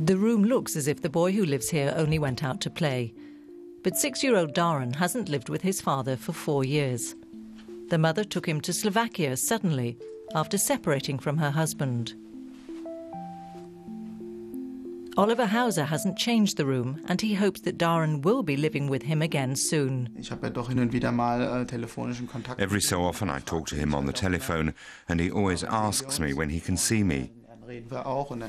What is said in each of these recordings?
The room looks as if the boy who lives here only went out to play. But 6-year-old Darren hasn't lived with his father for 4 years. The mother took him to Slovakia suddenly after separating from her husband. Oliver Hauser hasn't changed the room, and he hopes that Darren will be living with him again soon. Every so often I talk to him on the telephone, and he always asks me when he can see me.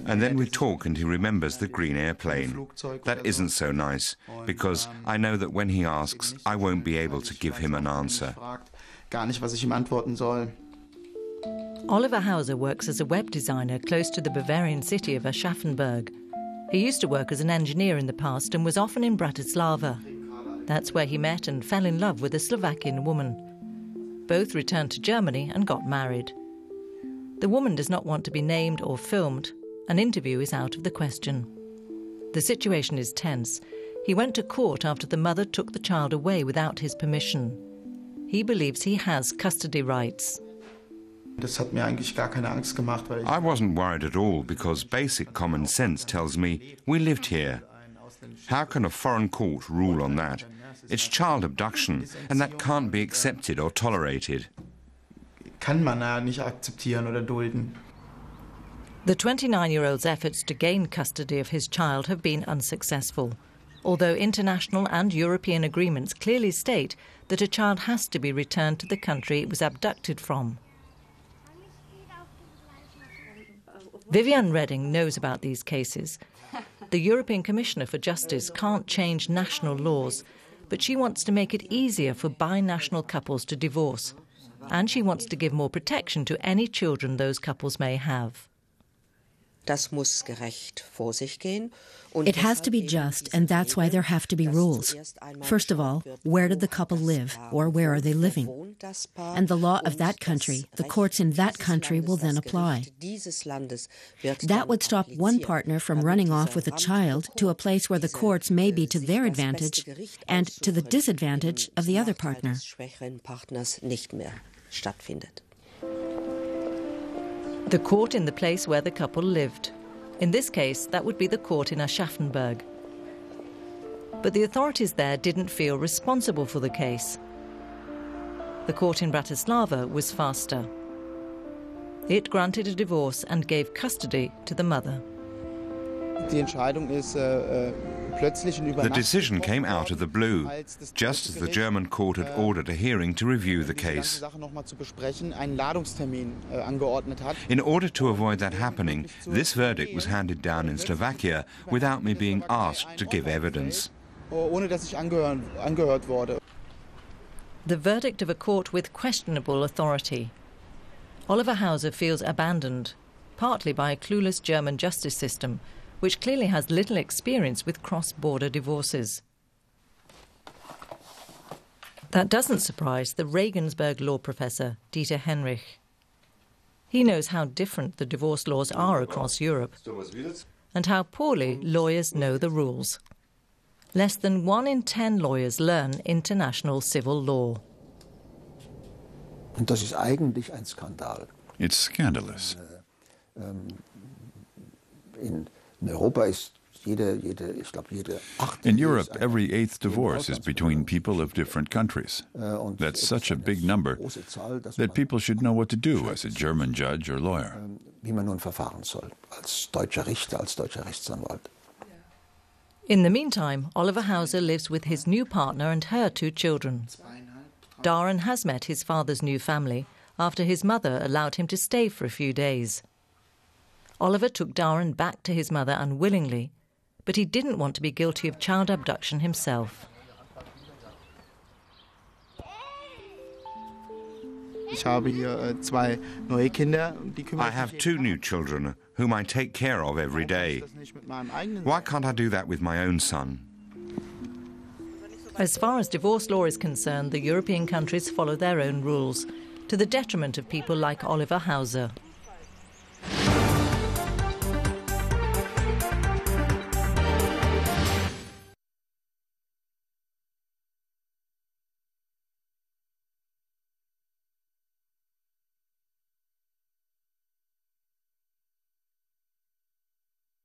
And then we talk and he remembers the green airplane. That isn't so nice, because I know that when he asks, I won't be able to give him an answer. Oliver Hauser works as a web designer close to the Bavarian city of Aschaffenburg. He used to work as an engineer in the past and was often in Bratislava. That's where he met and fell in love with a Slovakian woman. Both returned to Germany and got married. The woman does not want to be named or filmed. An interview is out of the question. The situation is tense. He went to court after the mother took the child away without his permission. He believes he has custody rights. I wasn't worried at all because basic common sense tells me we lived here. How can a foreign court rule on that? It's child abduction, and that can't be accepted or tolerated. The 29-year-old's efforts to gain custody of his child have been unsuccessful, although international and European agreements clearly state that a child has to be returned to the country it was abducted from. Viviane Reding knows about these cases. The European Commissioner for Justice can't change national laws, but she wants to make it easier for binational couples to divorce. And she wants to give more protection to any children those couples may have. It has to be just, and that's why there have to be rules. First of all, where did the couple live, or where are they living? And the law of that country, the courts in that country will then apply. That would stop one partner from running off with a child to a place where the courts may be to their advantage and to the disadvantage of the other partner. The court in the place where the couple lived. In this case, that would be the court in Aschaffenburg. But the authorities there didn't feel responsible for the case. The court in Bratislava was faster. It granted a divorce and gave custody to the mother. The decision came out of the blue, just as the German court had ordered a hearing to review the case. In order to avoid that happening, this verdict was handed down in Slovakia without me being asked to give evidence. The verdict of a court with questionable authority. Oliver Hauser feels abandoned, partly by a clueless German justice system, which clearly has little experience with cross-border divorces. That doesn't surprise the Regensburg law professor, Dieter Henrich. He knows how different the divorce laws are across Europe and how poorly lawyers know the rules. Less than 1 in 10 lawyers learn international civil law. It's scandalous. In Europe, every 8th divorce is between people of different countries. That's such a big number that people should know what to do as a German judge or lawyer. In the meantime, Oliver Hauser lives with his new partner and her 2 children. Darren has met his father's new family after his mother allowed him to stay for a few days. Oliver took Darren back to his mother unwillingly, but he didn't want to be guilty of child abduction himself. I have 2 new children whom I take care of every day. Why can't I do that with my own son? As far as divorce law is concerned, the European countries follow their own rules, to the detriment of people like Oliver Hauser.